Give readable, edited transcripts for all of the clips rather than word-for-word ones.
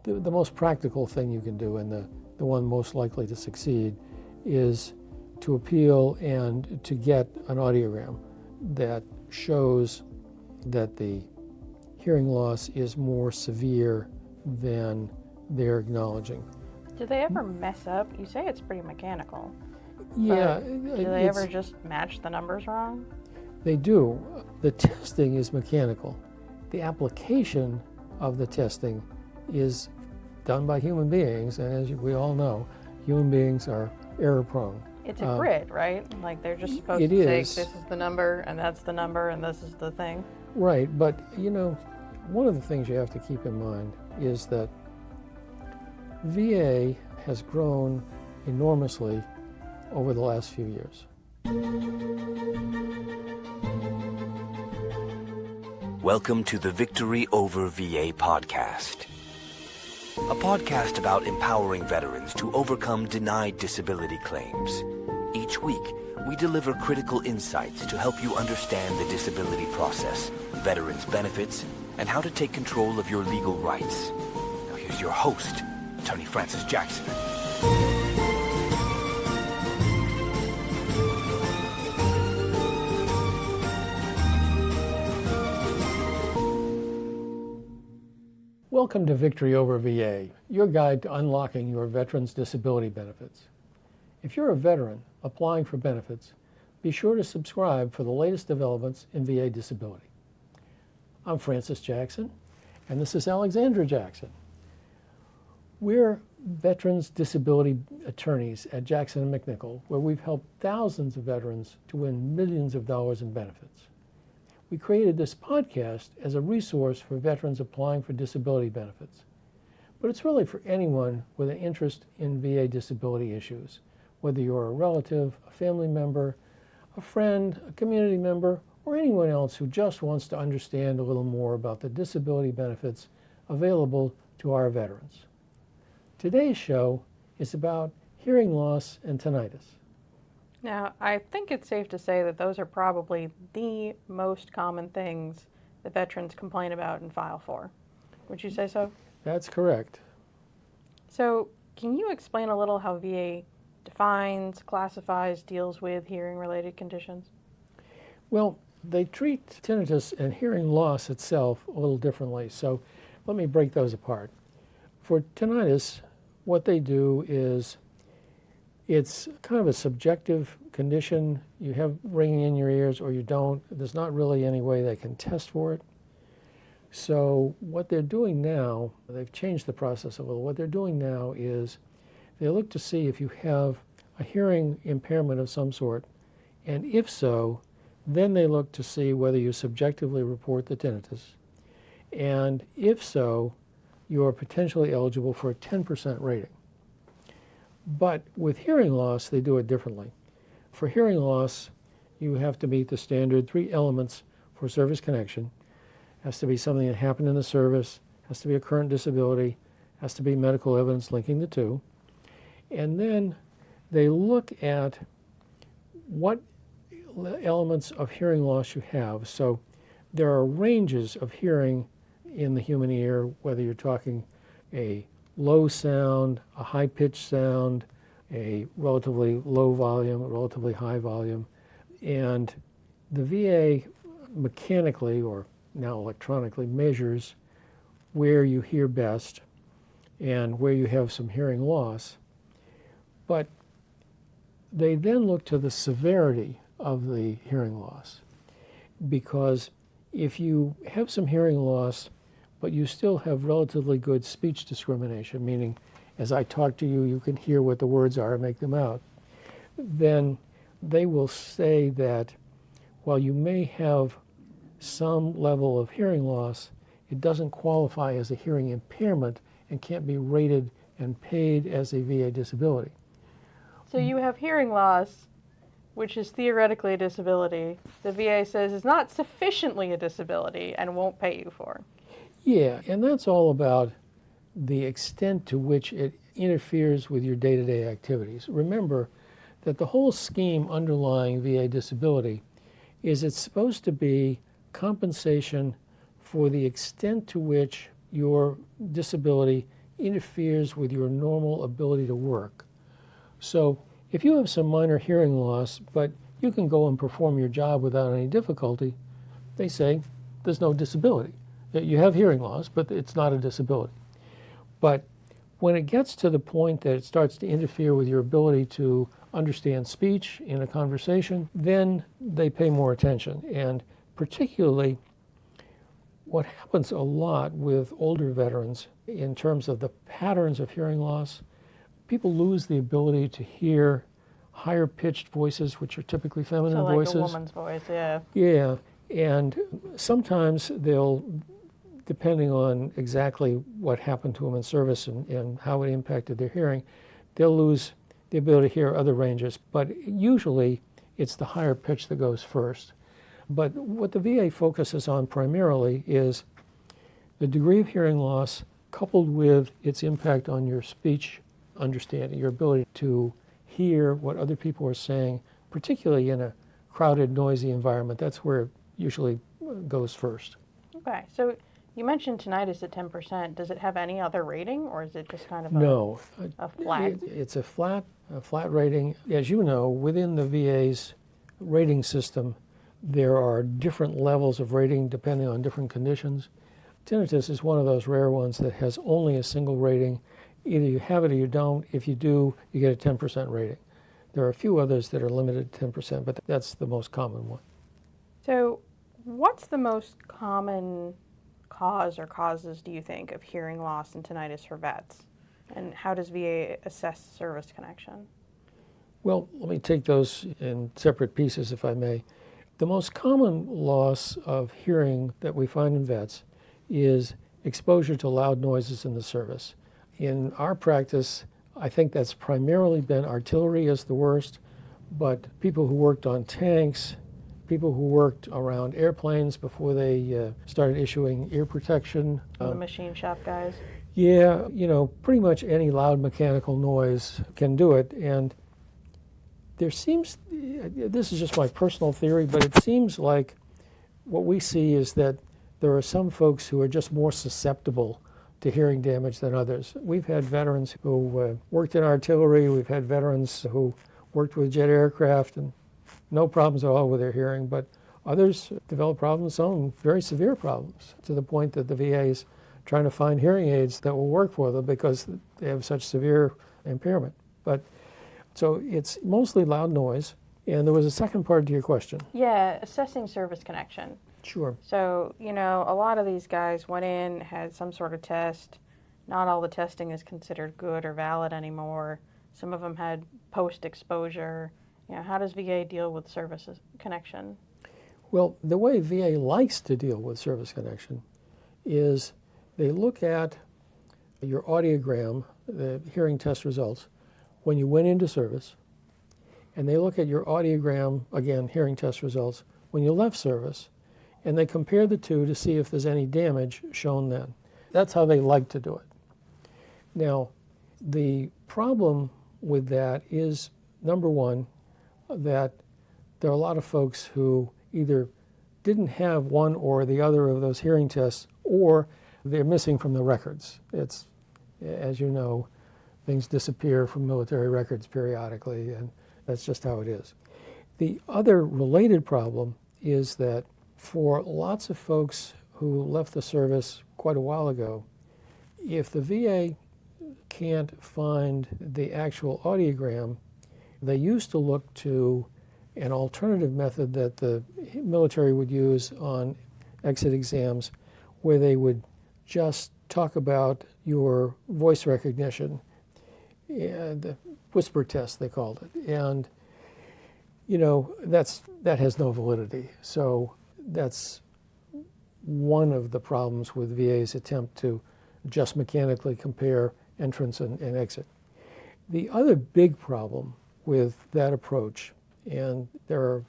The most practical thing you can do, and the one most likely to succeed, is to appeal and to get an audiogram that shows that the hearing loss is more severe than they're acknowledging. Do they ever mess up? You say it's pretty mechanical. Yeah. Do they ever just match the numbers wrong? They do. The testing is mechanical. The application of the testing is done by human beings, and as we all know, human beings are error-prone. It's a grid, right? Like they're just supposed to say, this is the number, and that's the number, and this is the thing. Right, but one of the things you have to keep in mind is that VA has grown enormously over the last few years. Welcome to the Victory Over VA podcast, a podcast about empowering veterans to overcome denied disability claims. Each week, we deliver critical insights to help you understand the disability process, veterans' benefits, and how to take control of your legal rights. Now here's your host, Attorney Francis Jackson. Welcome to Victory Over VA, your guide to unlocking your veterans' disability benefits. If you're a veteran applying for benefits, be sure to subscribe for the latest developments in VA disability. I'm Francis Jackson, and this is Alexandra Jackson. We're veterans' disability attorneys at Jackson & MacNichol, where we've helped thousands of veterans to win millions of dollars in benefits. We created this podcast as a resource for veterans applying for disability benefits. But it's really for anyone with an interest in VA disability issues, whether you're a relative, a family member, a friend, a community member, or anyone else who just wants to understand a little more about the disability benefits available to our veterans. Today's show is about hearing loss and tinnitus. Now, I think it's safe to say that those are probably the most common things that veterans complain about and file for. Would you say so? That's correct. So, can you explain a little how VA defines, classifies, deals with hearing-related conditions? Well, they treat tinnitus and hearing loss itself a little differently, so let me break those apart. For tinnitus, what they do is it's kind of a subjective condition. You have ringing in your ears or you don't. There's not really any way they can test for it. So what they're doing now, they've changed the process a little. What they're doing now is they look to see if you have a hearing impairment of some sort, and if so, then they look to see whether you subjectively report the tinnitus, and if so, you are potentially eligible for a 10% rating. But with hearing loss, they do it differently. For hearing loss, you have to meet the standard 3 elements for service connection. It has to be something that happened in the service, has to be a current disability, has to be medical evidence linking the two. And then they look at what elements of hearing loss you have. So there are ranges of hearing in the human ear, whether you're talking a low sound, a high-pitched sound, a relatively low volume, a relatively high volume. And the VA mechanically, or now electronically, measures where you hear best and where you have some hearing loss. But they then look to the severity of the hearing loss, because if you have some hearing loss but you still have relatively good speech discrimination, meaning as I talk to you, you can hear what the words are and make them out, then they will say that while you may have some level of hearing loss, it doesn't qualify as a hearing impairment and can't be rated and paid as a VA disability. So you have hearing loss, which is theoretically a disability. The VA says is not sufficiently a disability and won't pay you for. Yeah, and that's all about the extent to which it interferes with your day-to-day activities. Remember that the whole scheme underlying VA disability is it's supposed to be compensation for the extent to which your disability interferes with your normal ability to work. So if you have some minor hearing loss, but you can go and perform your job without any difficulty, they say there's no disability. You have hearing loss, but it's not a disability. But when it gets to the point that it starts to interfere with your ability to understand speech in a conversation, then they pay more attention. And particularly, what happens a lot with older veterans in terms of the patterns of hearing loss, people lose the ability to hear higher pitched voices, which are typically feminine So like voices. a woman's voice, yeah. Yeah, and sometimes they'll, depending on exactly what happened to them in service and how it impacted their hearing, they'll lose the ability to hear other ranges. But usually it's the higher pitch that goes first. But what the VA focuses on primarily is the degree of hearing loss coupled with its impact on your speech understanding, your ability to hear what other people are saying, particularly in a crowded, noisy environment. That's where it usually goes first. Okay, so you mentioned tinnitus at 10%. Does it have any other rating, or is it just kind of No. a flat? It's a flat rating. As you know, within the VA's rating system, there are different levels of rating depending on different conditions. Tinnitus is one of those rare ones that has only a single rating. Either you have it or you don't. If you do, you get a 10% rating. There are a few others that are limited to 10%, but that's the most common one. So what's the most common cause or causes, do you think, of hearing loss and tinnitus for vets? And how does VA assess service connection? Well, let me take those in separate pieces, if I may. The most common loss of hearing that we find in vets is exposure to loud noises in the service. In our practice, I think that's primarily been artillery as the worst, but people who worked on tanks, people who worked around airplanes before they started issuing ear protection. The machine shop guys? Yeah, pretty much any loud mechanical noise can do it. And there seems, this is just my personal theory, but it seems like what we see is that there are some folks who are just more susceptible to hearing damage than others. We've had veterans who worked in artillery, we've had veterans who worked with jet aircraft and no problems at all with their hearing, but others develop problems, some very severe problems, to the point that the VA is trying to find hearing aids that will work for them because they have such severe impairment. But so it's mostly loud noise. And there was a second part to your question. Yeah, assessing service connection. Sure. So, a lot of these guys went in, had some sort of test. Not all the testing is considered good or valid anymore. Some of them had post-exposure. How does VA deal with service connection? Well, the way VA likes to deal with service connection is they look at your audiogram, the hearing test results, when you went into service, and they look at your audiogram, again, hearing test results, when you left service, and they compare the two to see if there's any damage shown then. That's how they like to do it. Now, the problem with that is, number one, that there are a lot of folks who either didn't have one or the other of those hearing tests, or they're missing from the records. It's, as you know, things disappear from military records periodically, and that's just how it is. The other related problem is that for lots of folks who left the service quite a while ago, if the VA can't find the actual audiogram, they used to look to an alternative method that the military would use on exit exams, where they would just talk about your voice recognition, and the whisper test, they called it. And, that has no validity. So that's one of the problems with VA's attempt to just mechanically compare entrance and exit. The other big problem with that approach, and there are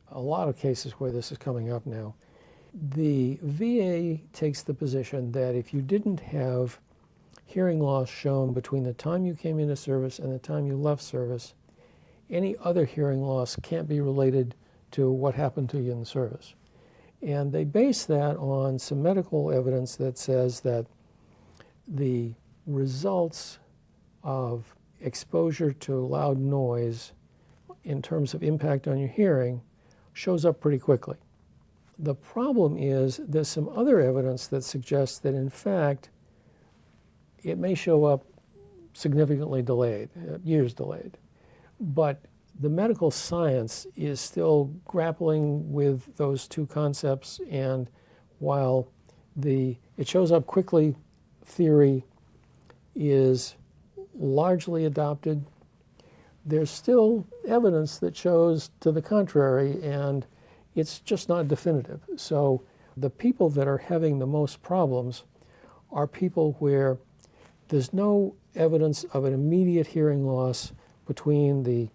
a lot of cases where this is coming up now, the VA takes the position that if you didn't have hearing loss shown between the time you came into service and the time you left service, any other hearing loss can't be related to what happened to you in the service. And they base that on some medical evidence that says that the results of exposure to loud noise in terms of impact on your hearing shows up pretty quickly. The problem is there's some other evidence that suggests that in fact it may show up significantly delayed, years delayed. But the medical science is still grappling with those two concepts, and while it shows up quickly theory is largely adopted, there's still evidence that shows to the contrary, and it's just not definitive. So the people that are having the most problems are people where there's no evidence of an immediate hearing loss between the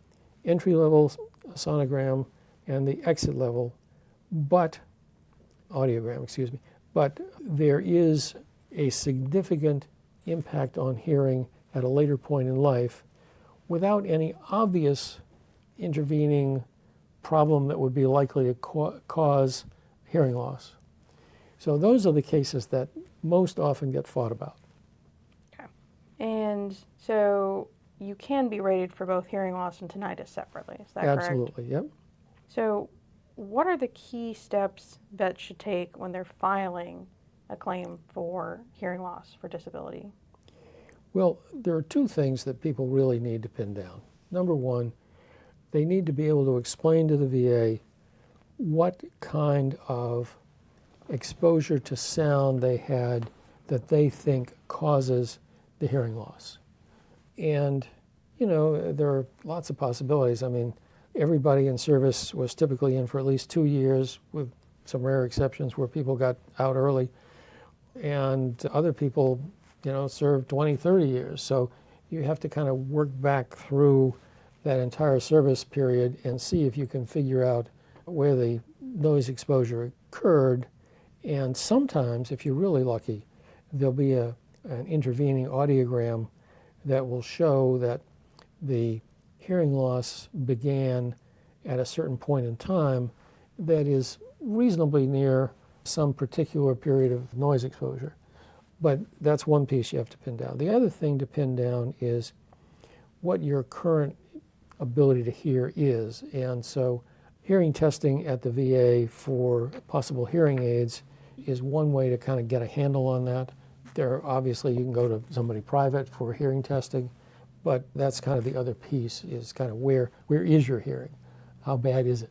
entry-level sonogram and the exit-level audiogram, but there is a significant impact on hearing at a later point in life without any obvious intervening problem that would be likely to cause hearing loss. So those are the cases that most often get fought about. Okay. And so you can be rated for both hearing loss and tinnitus separately, is that correct? Absolutely, yep. So what are the key steps vets should take when they're filing a claim for hearing loss for disability? Well, there are two things that people really need to pin down. Number one, they need to be able to explain to the VA what kind of exposure to sound they had that they think causes the hearing loss. And, there are lots of possibilities. I mean, everybody in service was typically in for at least 2 years, with some rare exceptions where people got out early. And other people, served 20, 30 years. So you have to kind of work back through that entire service period and see if you can figure out where the noise exposure occurred. And sometimes, if you're really lucky, there'll be an intervening audiogram that will show that the hearing loss began at a certain point in time that is reasonably near some particular period of noise exposure. But that's one piece you have to pin down. The other thing to pin down is what your current ability to hear is. And so hearing testing at the VA for possible hearing aids is one way to kind of get a handle on that. Obviously, you can go to somebody private for hearing testing, but that's kind of the other piece, is kind of where is your hearing? How bad is it?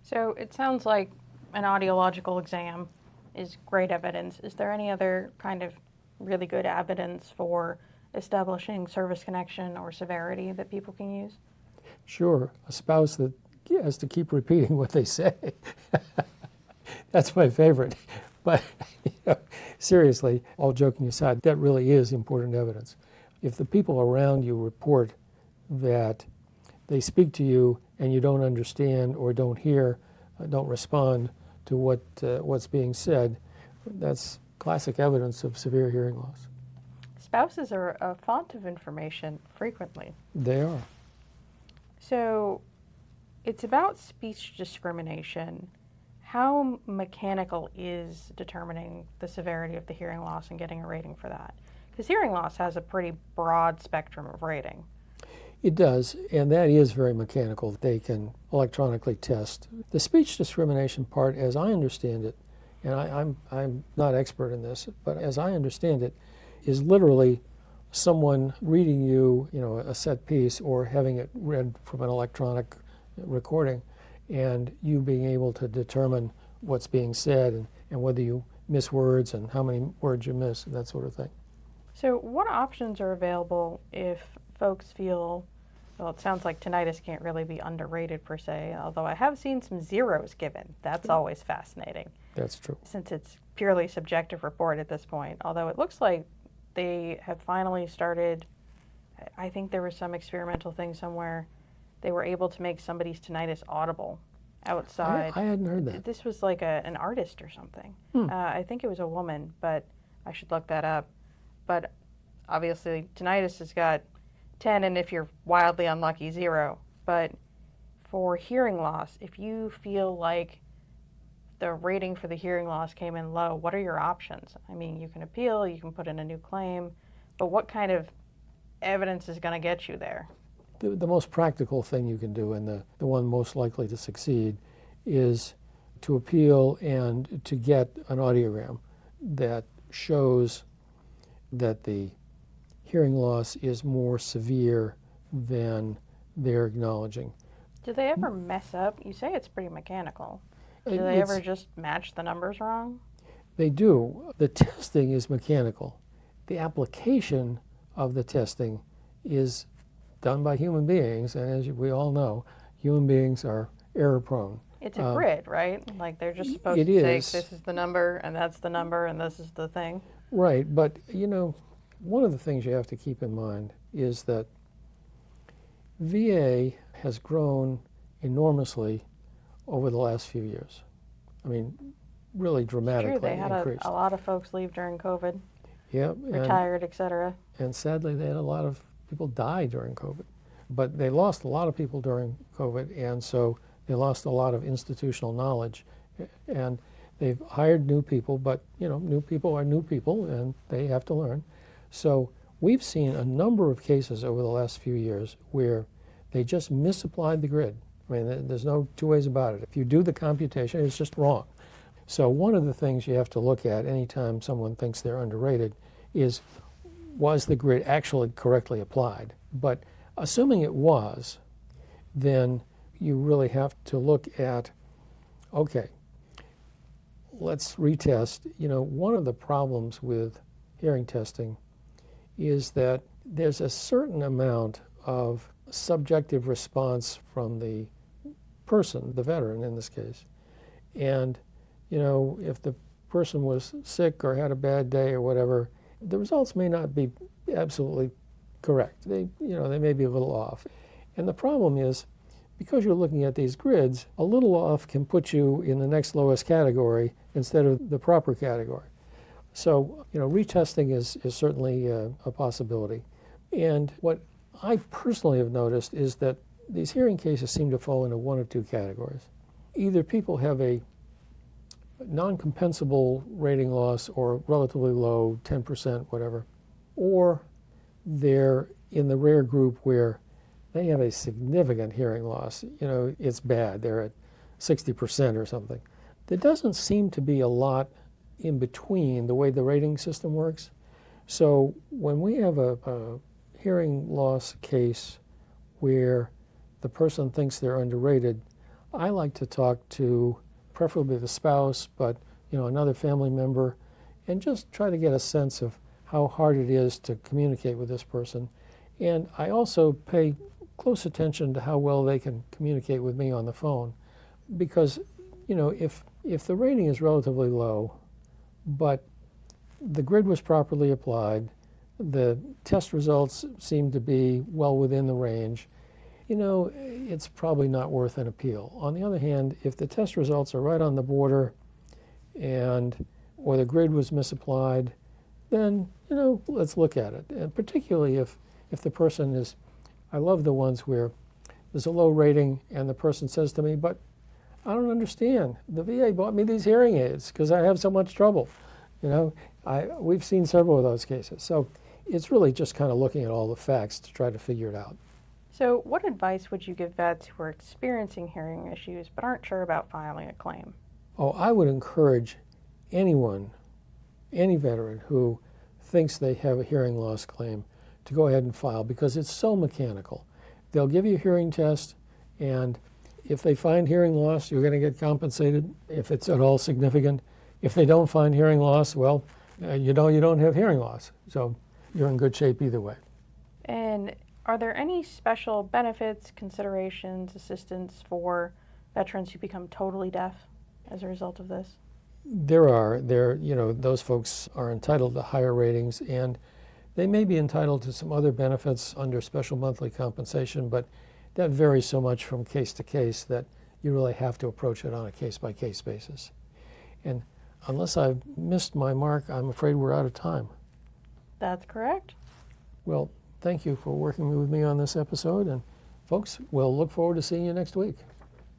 So it sounds like an audiological exam is great evidence. Is there any other kind of really good evidence for establishing service connection or severity that people can use? Sure. A spouse that has to keep repeating what they say. That's my favorite. But seriously, all joking aside, that really is important evidence. If the people around you report that they speak to you and you don't understand or don't hear, don't respond to what's being said, that's classic evidence of severe hearing loss. Spouses are a font of information frequently. They are. So it's about speech discrimination. How mechanical is determining the severity of the hearing loss and getting a rating for that? Because hearing loss has a pretty broad spectrum of rating. It does, and that is very mechanical. They can electronically test. The speech discrimination part, as I understand it, and I'm not expert in this, but as I understand it, is literally someone reading you, a set piece or having it read from an electronic recording, and you being able to determine what's being said and whether you miss words and how many words you miss and that sort of thing. So what options are available if folks feel, well, it sounds like tinnitus can't really be underrated per se, although I have seen some zeros given. That's always fascinating. That's true. Since it's purely subjective report at this point, although it looks like they have finally started, I think there was some experimental thing somewhere, they were able to make somebody's tinnitus audible outside. I hadn't heard that. This was like an artist or something. I think it was a woman, but I should look that up. But obviously tinnitus has got 10, and if you're wildly unlucky, 0. But for hearing loss, if you feel like the rating for the hearing loss came in low, what are your options? I mean, you can appeal, you can put in a new claim, but what kind of evidence is going to get you there? The most practical thing you can do, and the one most likely to succeed, is to appeal and to get an audiogram that shows that the hearing loss is more severe than they're acknowledging. Do they ever mess up? You say it's pretty mechanical. Do they ever just match the numbers wrong? They do. The testing is mechanical. The application of the testing is done by human beings, and as we all know, human beings are error prone. It's a grid, right? Like they're just supposed to say this is the number, and that's the number, and this is the thing. Right, but one of the things you have to keep in mind is that VA has grown enormously over the last few years. I mean, really dramatically It's true. They had increased. a lot of folks leave during COVID, Yep, retired, etc. and sadly they had a lot of people die during COVID. But they lost a lot of people during COVID, and so they lost a lot of institutional knowledge. And they've hired new people, but new people are new people, and they have to learn. So we've seen a number of cases over the last few years where they just misapplied the grid. I mean, there's no two ways about it. If you do the computation, it's just wrong. So one of the things you have to look at anytime someone thinks they're underrated is, was the grid actually correctly applied? But assuming it was, then you really have to look at, okay, let's retest. One of the problems with hearing testing is that there's a certain amount of subjective response from the person, the veteran in this case. And, if the person was sick or had a bad day or whatever, the results may not be absolutely correct. They may be a little off. And the problem is, because you're looking at these grids, a little off can put you in the next lowest category instead of the proper category. So, retesting is certainly a possibility. And what I personally have noticed is that these hearing cases seem to fall into one of two categories. Either people have a non-compensable rating loss or relatively low, 10%, whatever, or they're in the rare group where they have a significant hearing loss. It's bad. They're at 60% or something. There doesn't seem to be a lot in between the way the rating system works. So when we have a hearing loss case where the person thinks they're underrated, I like to talk to preferably the spouse, but another family member, and just try to get a sense of how hard it is to communicate with this person. And I also pay close attention to how well they can communicate with me on the phone, because if the rating is relatively low, but the grid was properly applied, the test results seem to be well within the range, it's probably not worth an appeal. On the other hand, if the test results are right on the border or the grid was misapplied, then, let's look at it. And particularly if the person is, I love the ones where there's a low rating and the person says to me, but I don't understand. The VA bought me these hearing aids because I have so much trouble. We've seen several of those cases. So it's really just kind of looking at all the facts to try to figure it out. So what advice would you give vets who are experiencing hearing issues but aren't sure about filing a claim? Oh, I would encourage anyone, any veteran who thinks they have a hearing loss claim to go ahead and file, because it's so mechanical. They'll give you a hearing test, and if they find hearing loss, you're going to get compensated if it's at all significant. If they don't find hearing loss, well, you don't have hearing loss. So you're in good shape either way. And are there any special benefits, considerations, assistance for veterans who become totally deaf as a result of this? There are. Those folks are entitled to higher ratings, and they may be entitled to some other benefits under special monthly compensation, but that varies so much from case to case that you really have to approach it on a case-by-case basis. And unless I've missed my mark, I'm afraid we're out of time. That's correct. Well, thank you for working with me on this episode, and folks, we'll look forward to seeing you next week.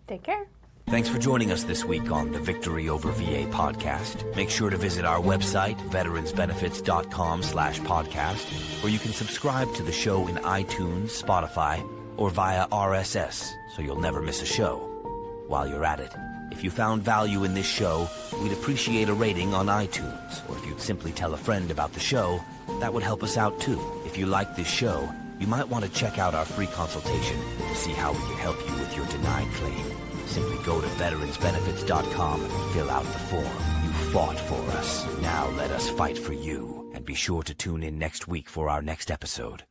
Take care. Thanks for joining us this week on the Victory Over VA podcast. Make sure to visit our website, veteransbenefits.com/podcast, where you can subscribe to the show in iTunes, Spotify, or via RSS, so you'll never miss a show. While you're at it, if you found value in this show, we'd appreciate a rating on iTunes, or if you'd simply tell a friend about the show, that would help us out too. If you like this show, you might want to check out our free consultation to see how we can help you with your denied claim. Simply go to veteransbenefits.com and fill out the form. You fought for us. Now let us fight for you. And be sure to tune in next week for our next episode.